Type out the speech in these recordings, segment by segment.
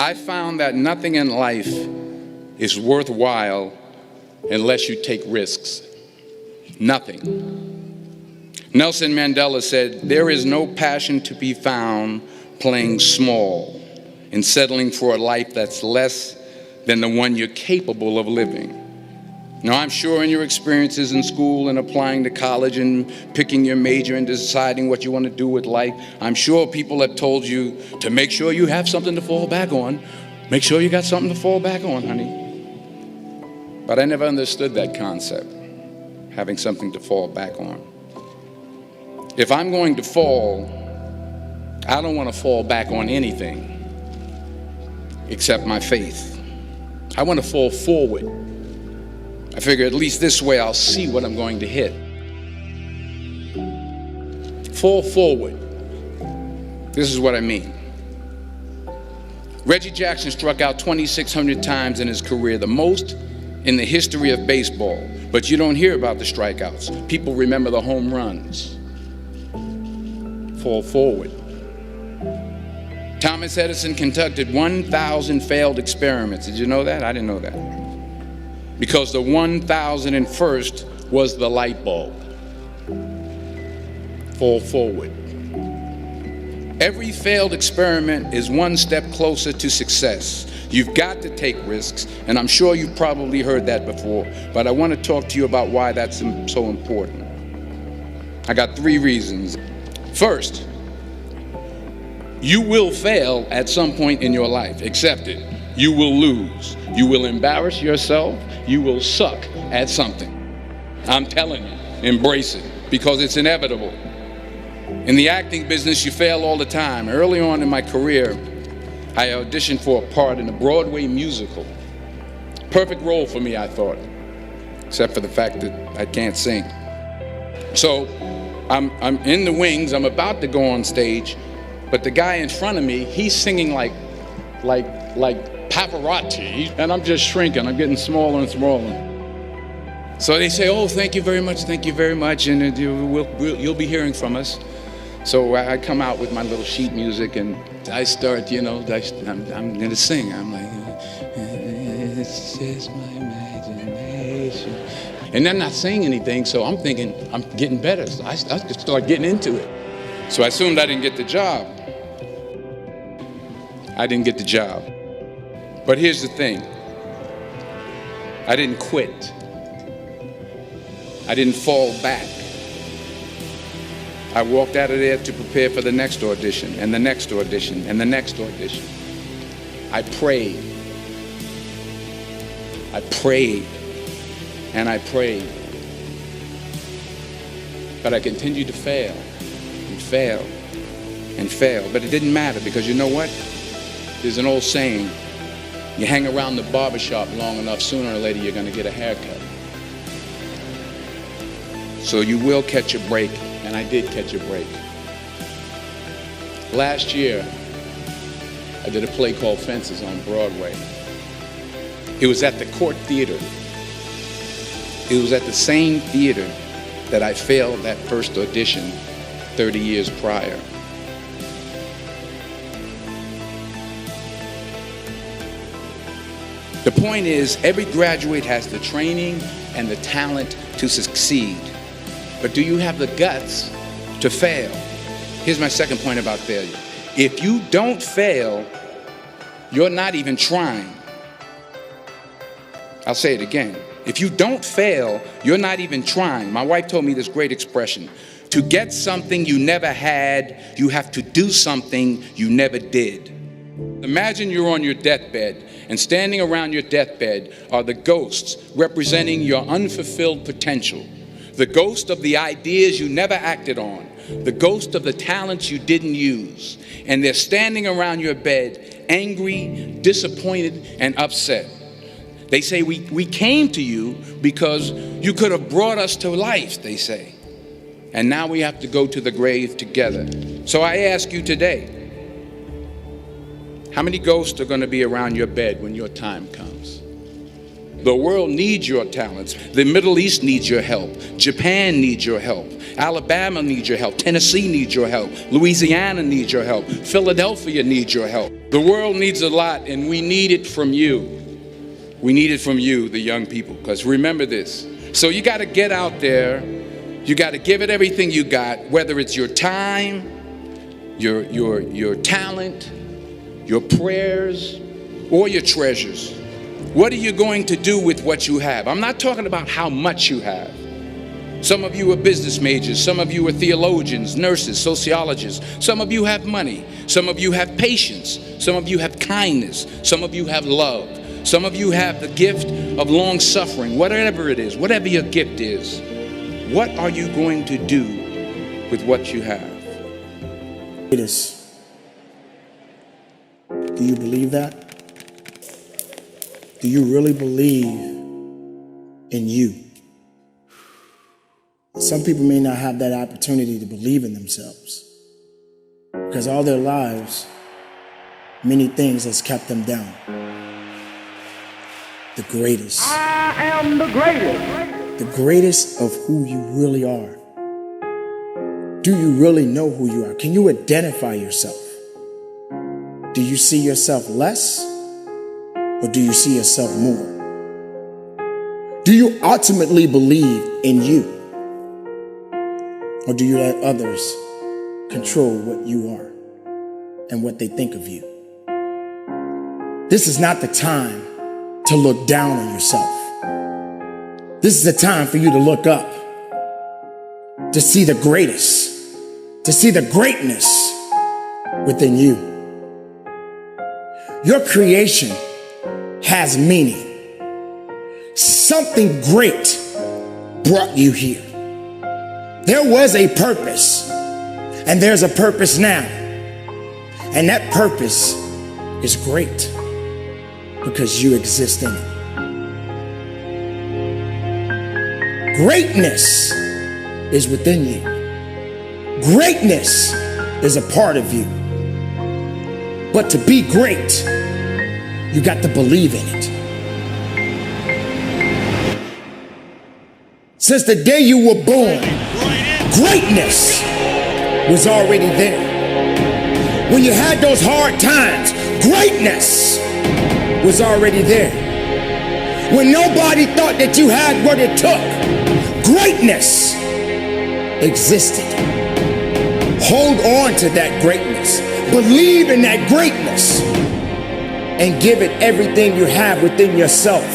I found that nothing in life is worthwhile unless you take risks. Nothing. Nelson Mandela said, "There is no passion to be found playing small and settling for a life that's less than the one you're capable of living." Now, I'm sure in your experiences in school and applying to college and picking your major and deciding what you want to do with life, I'm sure people have told you to make sure you have something to fall back on. Make sure you got something to fall back on, honey. But I never understood that concept, having something to fall back on. If I'm going to fall, I don't want to fall back on anything except my faith. I want to fall forward. I figure at least this way I'll see what I'm going to hit. Fall forward. This is what I mean. Reggie Jackson struck out 2,600 times in his career, the most in the history of baseball. But you don't hear about the strikeouts. People remember the home runs. Fall forward. Thomas Edison conducted 1,000 failed experiments. Did you know that? I didn't know that. Because the 1,001st was the light bulb. Fall forward. Every failed experiment is one step closer to success. You've got to take risks, and I'm sure you've probably heard that before, but I want to talk to you about why that's so important. I got 3 reasons. First, you will fail at some point in your life. Accept it. You will lose. You will embarrass yourself. You will suck at something. I'm telling you, embrace it, because it's inevitable. In the acting business, you fail all the time. Early on in my career, I auditioned for a part in a Broadway musical. Perfect role for me, I thought, except for the fact that I can't sing. So I'm in the wings. I'm about to go on stage, but the guy in front of me, he's singing like Pavarotti, and I'm just shrinking. I'm getting smaller and smaller. So they say, "Oh, thank you very much, and you'll be hearing from us." So I come out with my little sheet music, and I start, I'm going to sing. I'm like, "It's just my imagination." And they're not saying anything, so I'm thinking I'm getting better. So I just start getting into it. So I assumed I didn't get the job. I didn't get the job. But here's the thing. I didn't quit. I didn't fall back. I walked out of there to prepare for the next audition, and the next audition, and the next audition. I prayed. I prayed. And I prayed. But I continued to fail, and fail, and fail. But it didn't matter, because you know what? There's an old saying, you hang around the barbershop long enough, sooner or later you're going to get a haircut. So you will catch a break, and I did catch a break. Last year, I did a play called Fences on Broadway. It was at the Court Theater. It was at the same theater that I failed that first audition 30 years prior. The point is, every graduate has the training and the talent to succeed. But do you have the guts to fail? Here's my second point about failure. If you don't fail, you're not even trying. I'll say it again. If you don't fail, you're not even trying. My wife told me this great expression. To get something you never had, you have to do something you never did. Imagine you're on your deathbed, and standing around your deathbed are the ghosts representing your unfulfilled potential. The ghost of the ideas you never acted on. The ghost of the talents you didn't use. And they're standing around your bed, angry, disappointed, and upset. They say, we came to you because you could have brought us to life, they say. And now we have to go to the grave together. So I ask you today, how many ghosts are going to be around your bed when your time comes? The world needs your talents. The Middle East needs your help. Japan needs your help. Alabama needs your help. Tennessee needs your help. Louisiana needs your help. Philadelphia needs your help. The world needs a lot, and we need it from you. We need it from you, the young people, because remember this. So you got to get out there. You got to give it everything you got, whether it's your time, your talent, your prayers, or your treasures. What are you going to do with what you have? I'm not talking about how much you have. Some of you are business majors. Some of you are theologians, nurses, sociologists. Some of you have money. Some of you have patience. Some of you have kindness. Some of you have love. Some of you have the gift of long suffering. Whatever it is, whatever your gift is, what are you going to do with what you have? Do you believe that? Do you really believe in you? Some people may not have that opportunity to believe in themselves because all their lives, many things has kept them down. The greatest. I am the greatest. The greatest of who you really are. Do you really know who you are? Can you identify yourself? Do you see yourself less? Or do you see yourself more? Do you ultimately believe in you? Or do you let others control what you are and what they think of you? This is not the time to look down on yourself. This is the time for you to look up, to see the greatest, to see the greatness within you. Your creation has meaning. Something great brought you here. There was a purpose, and there's a purpose now. And that purpose is great because you exist in it. Greatness is within you. Greatness is a part of you. But to be great, you got to believe in it. Since the day you were born, greatness was already there. When you had those hard times, greatness was already there. When nobody thought that you had what it took, greatness existed. Hold on to that greatness. Believe in that greatness and give it everything you have within yourself.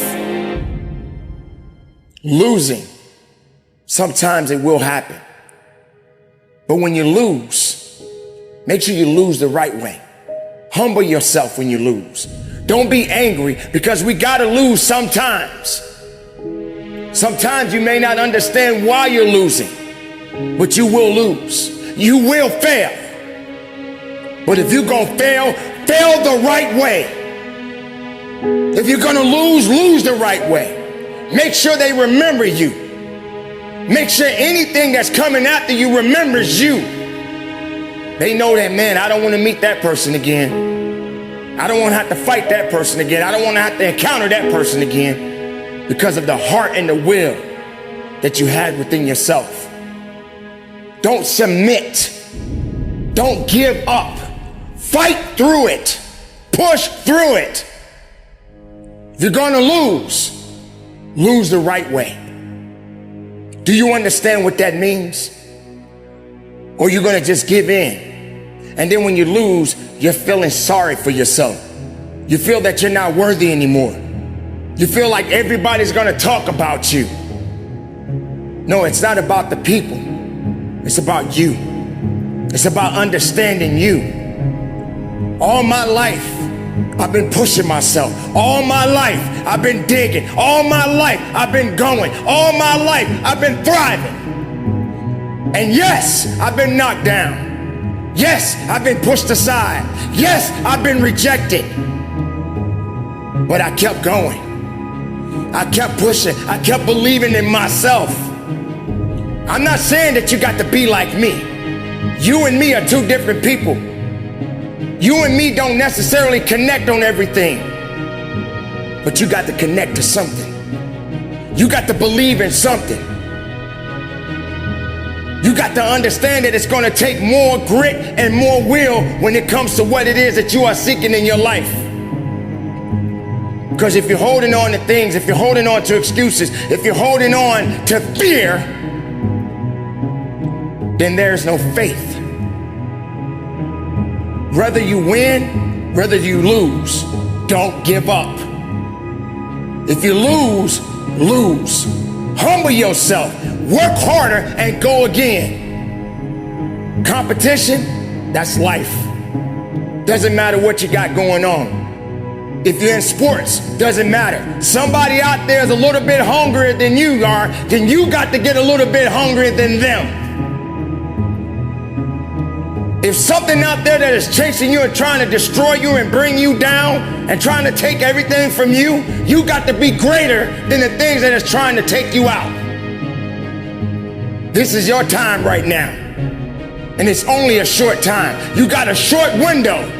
Losing, sometimes it will happen. But when you lose, make sure you lose the right way. Humble yourself when you lose. Don't be angry because we gotta lose sometimes. Sometimes you may not understand why you're losing, but you will lose. You will fail. But if you're gonna fail, fail the right way. If you're gonna lose, lose the right way. Make sure they remember you. Make sure anything that's coming after you remembers you. They know that, man, I don't want to meet that person again. I don't want to have to fight that person again. I don't want to have to encounter that person again because of the heart and the will that you had within yourself. Don't submit. Don't give up. Fight through it. Push through it. If you're going to lose, lose the right way. Do you understand what that means? Or you're going to just give in? And then when you lose, you're feeling sorry for yourself. You feel that you're not worthy anymore. You feel like everybody's going to talk about you. No, it's not about the people. It's about you. It's about understanding you. All my life, I've been pushing myself. All my life, I've been digging. All my life, I've been going. All my life, I've been thriving. And yes, I've been knocked down. Yes, I've been pushed aside. Yes, I've been rejected. But I kept going. I kept pushing. I kept believing in myself. I'm not saying that you got to be like me. You and me are two different people. You and me don't necessarily connect on everything. But you got to connect to something. You got to believe in something. You got to understand that it's going to take more grit and more will when it comes to what it is that you are seeking in your life. Because if you're holding on to things, if you're holding on to excuses, if you're holding on to fear, then there's no faith. Whether you win, whether you lose, don't give up. If you lose, lose. Humble yourself, work harder, and go again. Competition, that's life. Doesn't matter what you got going on. If you're in sports, doesn't matter. Somebody out there is a little bit hungrier than you are, then you got to get a little bit hungrier than them. If something out there that is chasing you and trying to destroy you and bring you down and trying to take everything from you, you got to be greater than the things that is trying to take you out. This is your time right now. And it's only a short time. You got a short window.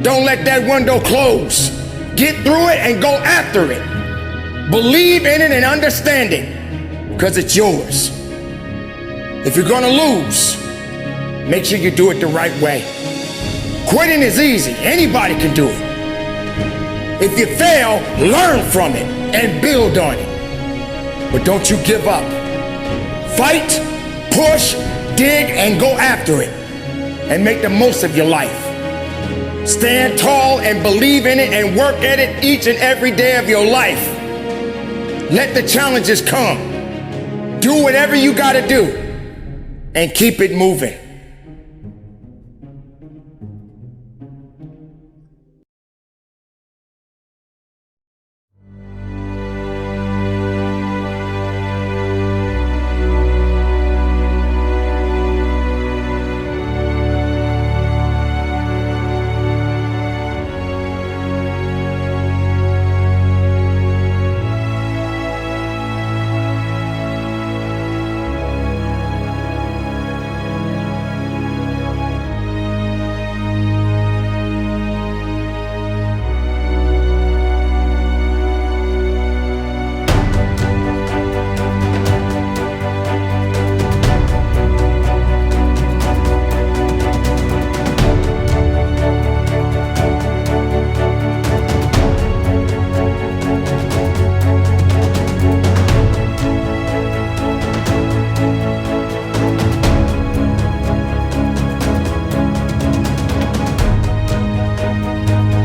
Don't let that window close. Get through it and go after it. Believe in it and understand it, because it's yours. If you're gonna lose, make sure you do it the right way. Quitting is easy. Anybody can do it. If you fail, learn from it and build on it. But don't you give up. Fight, push, dig, and go after it. And make the most of your life. Stand tall and believe in it and work at it each and every day of your life. Let the challenges come. Do whatever you gotta do and keep it moving.